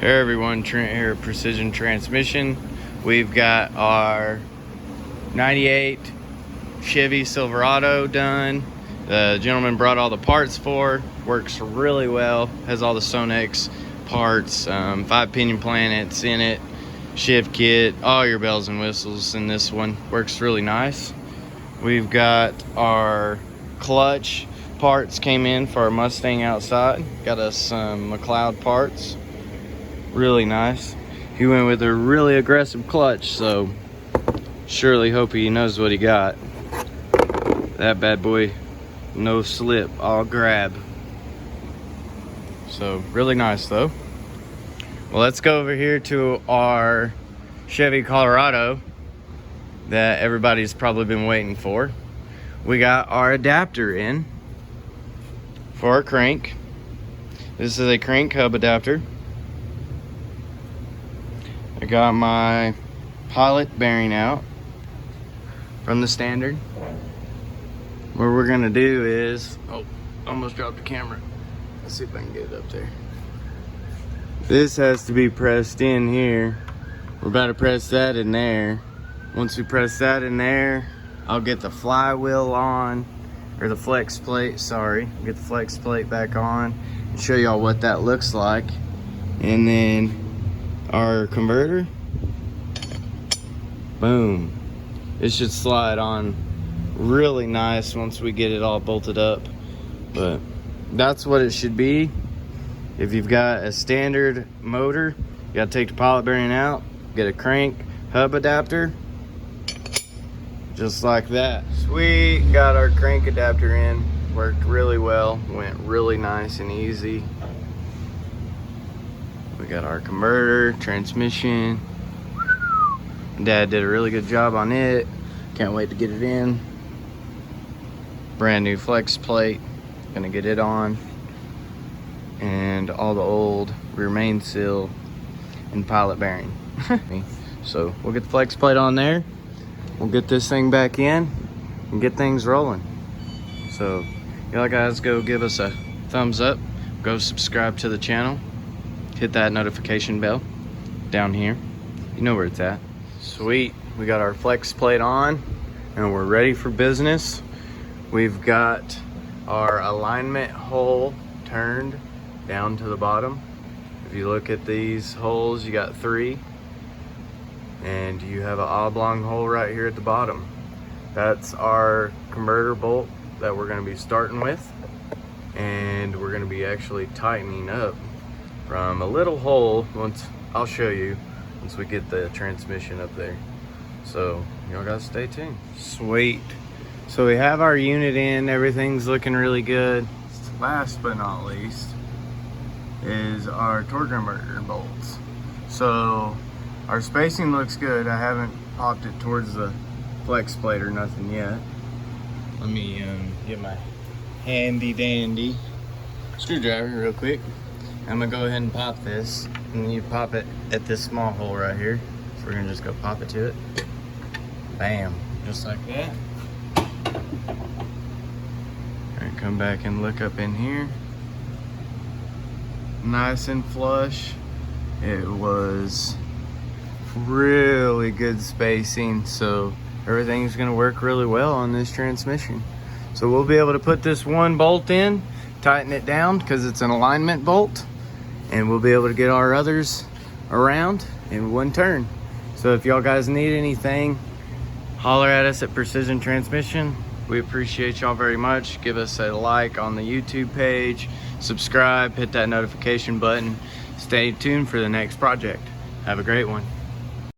Hey everyone, Trent here, Precision Transmission. We've got our 98 Chevy Silverado done. The gentleman brought all the parts for, works really well, has all the Sonex parts, 5 pinion planets in it, shift kit, all your bells and whistles in this one. Works really nice. We've got our clutch parts came in for our Mustang outside. Got us some McLeod parts. Really nice. He went with a really aggressive clutch, so surely hope he knows what he got. That bad boy, no slip, all grab. So really nice though. Well, let's go over here to our Chevy Colorado that everybody's probably been waiting for. We got our adapter in for our crank. This is a crank hub adapter. I got my pilot bearing out from the standard. What we're gonna do is, oh, almost dropped the camera. Let's see if I can get it up there. This has to be pressed in here. We're about to press that in there. Once we press that in there, I'll get the flywheel on, or the flex plate, sorry. Get the flex plate back on and show y'all what that looks like. And then our converter, boom. It should slide on really nice once we get it all bolted up. But that's what it should be. If you've got a standard motor, you gotta take the pilot bearing out, get a crank hub adapter, just like that. Sweet, got our crank adapter in. Worked really well, went really nice and easy. We got our converter, transmission. Dad did a really good job on it. Can't wait to get it in. Brand new flex plate, gonna get it on. And all the old rear main seal and pilot bearing. So we'll get the flex plate on there. We'll get this thing back in and get things rolling. So y'all guys go give us a thumbs up. Go subscribe to the channel. Hit that notification bell down here. You know where it's at. Sweet, we got our flex plate on and we're ready for business. We've got our alignment hole turned down to the bottom. If you look at these holes, you got 3, and you have an oblong hole right here at the bottom. That's our converter bolt that we're gonna be starting with, and we're gonna be actually tightening up from a little hole. Once I'll show you once we get the transmission up there. So y'all gotta stay tuned. Sweet. So we have our unit in, everything's looking really good. Last but not least is our torque converter bolts. So our spacing looks good. I haven't popped it towards the flex plate or nothing yet. Let me get my handy dandy screwdriver real quick. I'm gonna go ahead and pop this, and you pop it at this small hole right here. So we're gonna just go pop it to it. Bam, just like that. Alright, come back and look up in here. Nice and flush. It was really good spacing, so everything's gonna work really well on this transmission. So we'll be able to put this one bolt in, tighten it down because it's an alignment bolt, and we'll be able to get our others around in one turn. So if y'all guys need anything, holler at us at Precision Transmission. We appreciate y'all very much. Give us a like on the YouTube page, subscribe, hit that notification button. Stay tuned for the next project. Have a great one.